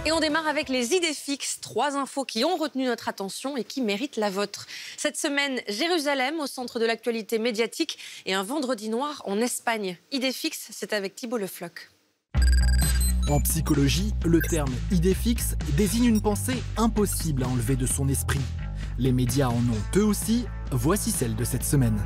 Et on démarre avec les idées fixes, 3 infos qui ont retenu notre attention et qui méritent la vôtre. Cette semaine, Jérusalem au centre de l'actualité médiatique et un vendredi noir en Espagne. Idées fixes, c'est avec Thibault Le Floch. En psychologie, le terme idée fixe désigne une pensée impossible à enlever de son esprit. Les médias en ont eux aussi, voici celle de cette semaine.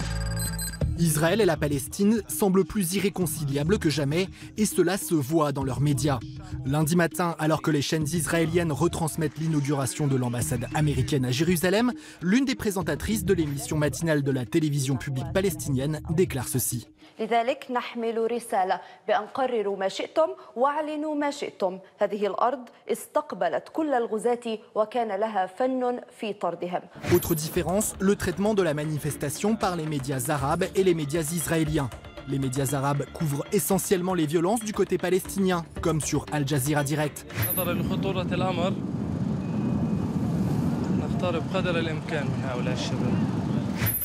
Israël et la Palestine semblent plus irréconciliables que jamais et cela se voit dans leurs médias. Lundi matin, alors que les chaînes israéliennes retransmettent l'inauguration de l'ambassade américaine à Jérusalem, l'une des présentatrices de l'émission matinale de la télévision publique palestinienne déclare ceci. لذلك نحمل رسالة بأن قرروا ما شئتم واعلنوا ما شئتم. هذه الأرض استقبلت كل الغزاة وكان لها فن في طردهم. Autre différence, le traitement de la manifestation par les médias arabes et les médias israéliens. Les médias arabes couvrent essentiellement les violences du côté palestinien, comme sur Al Jazeera Direct.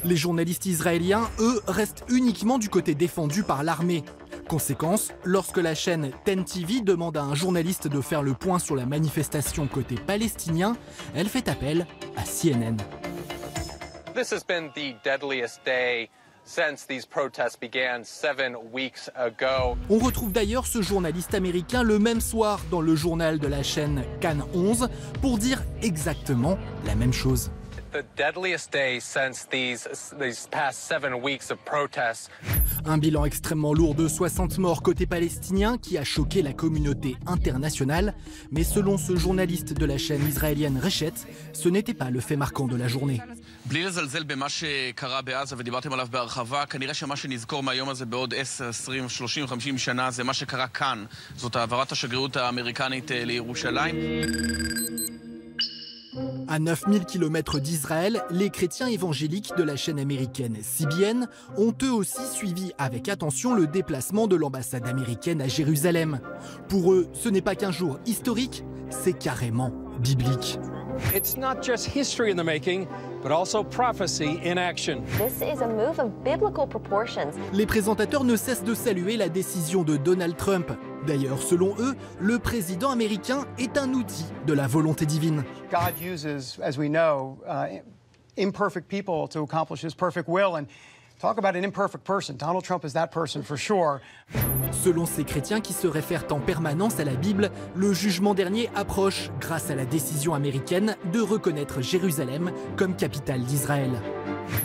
Les journalistes israéliens, eux, restent uniquement du côté défendu par l'armée. Conséquence, lorsque la chaîne Ten TV demande à un journaliste de faire le point sur la manifestation côté palestinien, elle fait appel à CNN. This has been the deadliest day since these protests began 7 weeks ago. On retrouve d'ailleurs ce journaliste américain le même soir dans le journal de la chaîne Cannes 11 pour dire exactement la même chose. The deadliest day since these past 7 weeks of protests. Un bilan extrêmement lourd de 60 morts côté palestinien qui a choqué la communauté internationale. Mais selon ce journaliste de la chaîne israélienne Reshet, ce n'était pas le fait marquant de la journée. בלי לזלזל במה שקרה בעזה ודיברתם עליו בהרחבה, כנראה שמה שנזכור מהיום הזה בעוד 10, 20, 30, 50 שנה זה מה שקרה כאן. זאת העברת השגרירות האמריקנית לירושלים. À 9000 km d'Israël, les chrétiens évangéliques de la chaîne américaine CBN ont eux aussi suivi avec attention le déplacement de l'ambassade américaine à Jérusalem. Pour eux, ce n'est pas qu'un jour historique, c'est carrément biblique. It's not just history in the making, but also prophecy in action. This is a move of biblical proportions. Les présentateurs ne cessent de saluer la décision de Donald Trump. D'ailleurs, selon eux, le président américain est un outil de la volonté divine. God uses, as we know, imperfect people to accomplish his perfect will. And talk about an imperfect person. Donald Trump is that person for sure. Selon ces chrétiens qui se réfèrent en permanence à la Bible, le jugement dernier approche grâce à la décision américaine de reconnaître Jérusalem comme capitale d'Israël.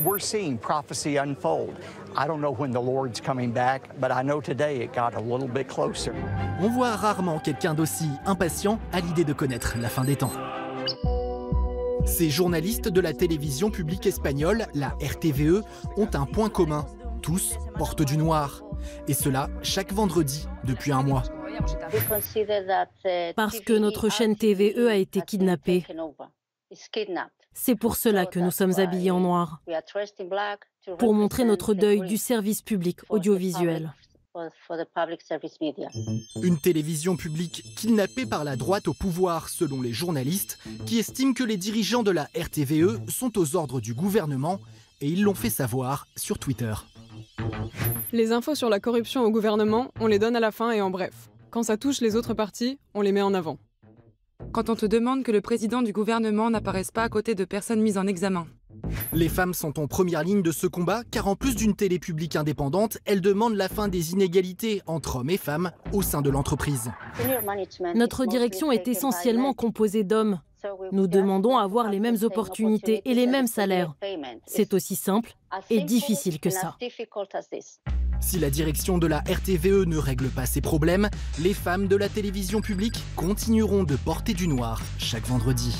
We're seeing prophecy unfold. I don't know when the Lord's coming back, but I know today it got a little bit closer. On voit rarement quelqu'un d'aussi impatient à l'idée de connaître la fin des temps. Ces journalistes de la télévision publique espagnole, la RTVE, ont un point commun. Tous portent du noir. Et cela chaque vendredi depuis un mois. Parce que notre chaîne TVE a été kidnappée. C'est pour cela que nous sommes habillés en noir. Pour montrer notre deuil du service public audiovisuel. Une télévision publique kidnappée par la droite au pouvoir, selon les journalistes, qui estiment que les dirigeants de la RTVE sont aux ordres du gouvernement, et ils l'ont fait savoir sur Twitter. Les infos sur la corruption au gouvernement, on les donne à la fin et en bref. Quand ça touche les autres partis, on les met en avant. Quand on te demande que le président du gouvernement n'apparaisse pas à côté de personnes mises en examen. Les femmes sont en première ligne de ce combat, car en plus d'une télé publique indépendante, elles demandent la fin des inégalités entre hommes et femmes au sein de l'entreprise. Notre direction est essentiellement composée d'hommes. Nous demandons à avoir les mêmes opportunités et les mêmes salaires. C'est aussi simple et difficile que ça. Si la direction de la RTVE ne règle pas ces problèmes, les femmes de la télévision publique continueront de porter du noir chaque vendredi.